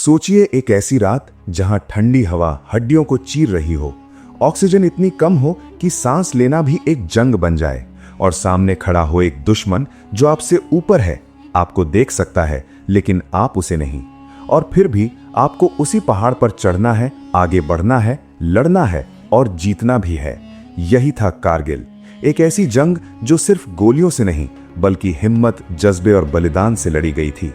सोचिए एक ऐसी रात जहां ठंडी हवा हड्डियों को चीर रही हो, ऑक्सीजन इतनी कम हो कि सांस लेना भी एक जंग बन जाए, और सामने खड़ा हो एक दुश्मन जो आपसे ऊपर है, आपको देख सकता है लेकिन आप उसे नहीं। और फिर भी आपको उसी पहाड़ पर चढ़ना है, आगे बढ़ना है, लड़ना है और जीतना भी है। यही था कारगिल, एक ऐसी जंग जो सिर्फ गोलियों से नहीं बल्कि हिम्मत, जज्बे और बलिदान से लड़ी गई थी।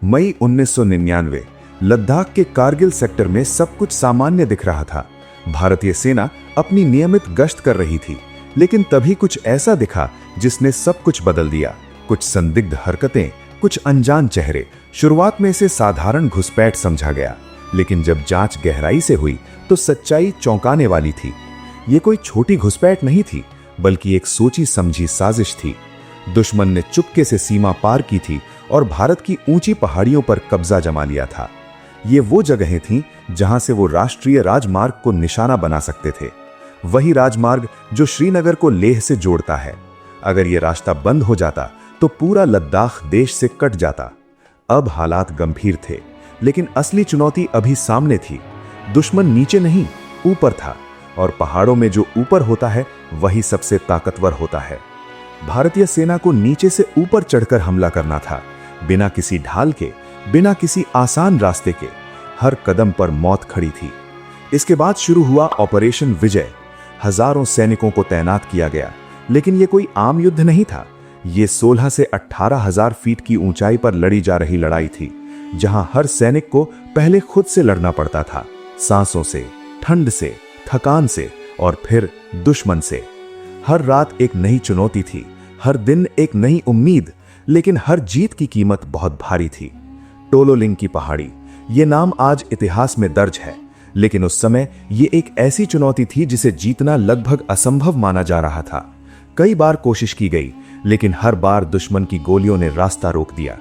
मई 1999, लद्दाख के कारगिल सेक्टर में सब कुछ सामान्य दिख रहा था। भारतीय सेना अपनी नियमित गश्त कर रही थी, लेकिन तभी कुछ ऐसा दिखा जिसने सब कुछ बदल दिया। कुछ संदिग्ध हरकतें, कुछ अनजान चेहरे। शुरुआत में इसे साधारण घुसपैठ समझा गया, लेकिन जब जांच गहराई से हुई तो सच्चाई चौंकाने वाली थी। ये कोई छोटी घुसपैठ नहीं थी, बल्कि एक सोची समझी साजिश थी। दुश्मन ने चुपके से सीमा पार की थी और भारत की ऊंची पहाड़ियों पर कब्जा जमा लिया था। ये वो जगहें थीं जहां से वो राष्ट्रीय राजमार्ग को निशाना बना सकते थे, वही राजमार्ग जो श्रीनगर को लेह से जोड़ता है। अगर ये रास्ता बंद हो जाता तो पूरा लद्दाख देश से कट जाता। अब हालात गंभीर थे, लेकिन असली चुनौती अभी सामने थी। दुश्मन नीचे नहीं, ऊपर था, और पहाड़ों में जो ऊपर होता है वही सबसे ताकतवर होता है। भारतीय सेना को नीचे से ऊपर चढ़कर हमला करना था, बिना किसी ढाल के, बिना किसी आसान रास्ते के। हर कदम पर मौत खड़ी थी। इसके बाद शुरू हुआ ऑपरेशन विजय। हजारों सैनिकों को तैनात किया गया, लेकिन यह कोई आम युद्ध नहीं था। ये 16 से 18,000 फीट की ऊंचाई पर लड़ी जा रही लड़ाई थी, जहां हर सैनिक को पहले खुद से लड़ना पड़ता था, सांसों से, ठंड से, थकान से और फिर दुश्मन से। हर रात एक नई चुनौती थी, हर दिन एक नई उम्मीद, लेकिन हर जीत की कीमत बहुत भारी थी। टोलोलिंग की पहाड़ी, ये नाम आज इतिहास में दर्ज है, लेकिन उस समय ये एक ऐसी चुनौती थी जिसे जीतना लगभग असंभव माना जा रहा था। कई बार कोशिश की गई, लेकिन हर बार दुश्मन की गोलियों ने रास्ता रोक दिया।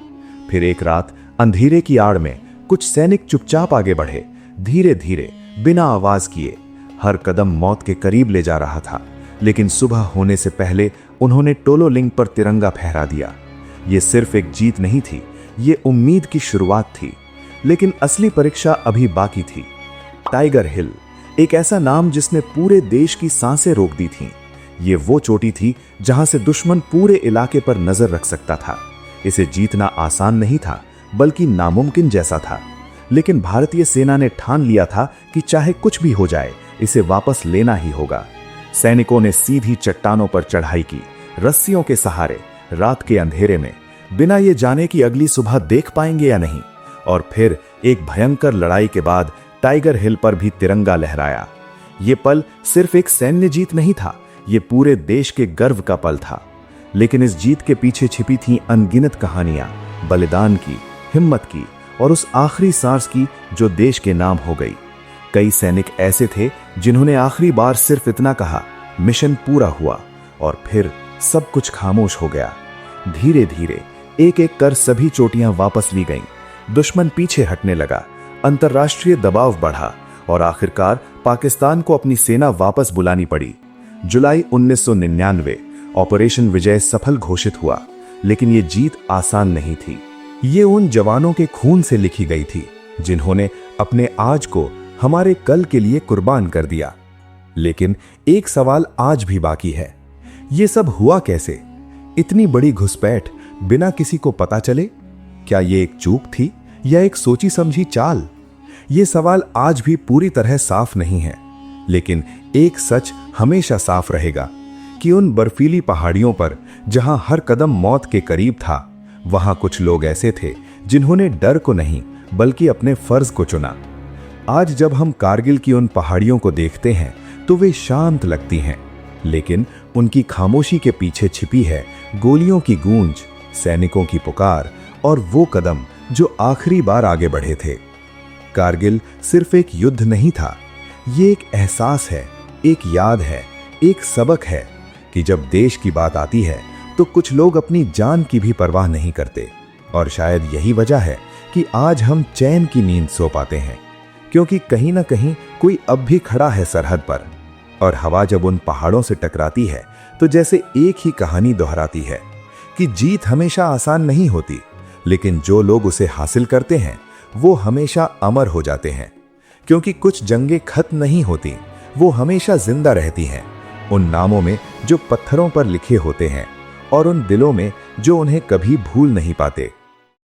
फिर एक रात अंधेरे की आड़ में कुछ सैनिक चुपचाप आगे बढ़े, धीरे धीरे, बिना आवाज किए। हर कदम मौत के करीब ले जा रहा था, लेकिन सुबह होने से पहले उन्होंने टोलोलिंग पर तिरंगा फहरा दिया। ये सिर्फ एक जीत नहीं थी, ये उम्मीद की शुरुआत थी। लेकिन असली परीक्षा अभी बाकी थी। टाइगर हिल, एक ऐसा नाम जिसने पूरे देश की सांसें रोक दी थीं। ये वो चोटी थी जहां से दुश्मन पूरे इलाके पर नजर रख सकता था। इसे जीतना आसान नहीं था, बल्कि नामुमकिन जैसा था। लेकिन भारतीय सेना ने ठान लिया था कि चाहे कुछ भी हो जाए, इसे वापस लेना ही होगा। सैनिकों ने सीधी चट्टानों पर चढ़ाई की, रस्सियों के सहारे, रात के अंधेरे में, बिना ये जाने कि अगली सुबह देख पाएंगे या नहीं। और फिर एक भयंकर लड़ाई के बाद टाइगर हिल पर भी तिरंगा लहराया। ये पल सिर्फ एक सैन्य जीत नहीं था, ये पूरे देश के गर्व का पल था। लेकिन इस जीत के पीछे छिपी थीं अनगिनत कहानियां, बलिदान की, हिम्मत की और उस आखिरी सांस की जो देश के नाम हो गई। कई सैनिक ऐसे थे जिन्होंने आखिरी बार सिर्फ इतना कहा, मिशन पूरा हुआ, और फिर सब कुछ खामोश हो गया। धीरे धीरे एक एक कर सभी चोटियां वापस ली गईं। दुश्मन पीछे हटने लगा, अंतर्राष्ट्रीय दबाव बढ़ा और आखिरकार पाकिस्तान को अपनी सेना वापस बुलानी पड़ी। जुलाई 1999, ऑपरेशन विजय सफल घोषित हुआ, लेकिन ये जीत आसान नहीं थी। ये उन जवानों के खून से लिखी गई थी जिन्होंने अपने आज को हमारे कल के लिए कुर्बान कर दिया। लेकिन एक सवाल आज भी बाकी है, ये सब हुआ कैसे? इतनी बड़ी घुसपैठ बिना किसी को पता चले? क्या ये एक चूक थी या एक सोची समझी चाल? ये सवाल आज भी पूरी तरह साफ नहीं है, लेकिन एक सच हमेशा साफ रहेगा कि उन बर्फीली पहाड़ियों पर जहां हर कदम मौत के करीब था, वहां कुछ लोग ऐसे थे जिन्होंने डर को नहीं बल्कि अपने फर्ज को चुना। आज जब हम कारगिल की उन पहाड़ियों को देखते हैं तो वे शांत लगती हैं, लेकिन उनकी खामोशी के पीछे छिपी है गोलियों की गूंज, सैनिकों की पुकार और वो कदम जो आखिरी बार आगे बढ़े थे। कारगिल सिर्फ एक युद्ध नहीं था, ये एक एहसास है, एक याद है, एक सबक है कि जब देश की बात आती है तो कुछ लोग अपनी जान की भी परवाह नहीं करते। और शायद यही वजह है कि आज हम चैन की नींद सो पाते हैं, क्योंकि कहीं ना कहीं कोई अब भी खड़ा है सरहद पर। और हवा जब उन पहाड़ों से टकराती है तो जैसे एक ही कहानी दोहराती है कि जीत हमेशा आसान नहीं होती, लेकिन जो लोग उसे हासिल करते हैं वो हमेशा अमर हो जाते हैं, क्योंकि कुछ जंगें खत्म नहीं होती, वो हमेशा जिंदा रहती हैं, उन नामों में जो पत्थरों पर लिखे होते हैं और उन दिलों में जो उन्हें कभी भूल नहीं पाते।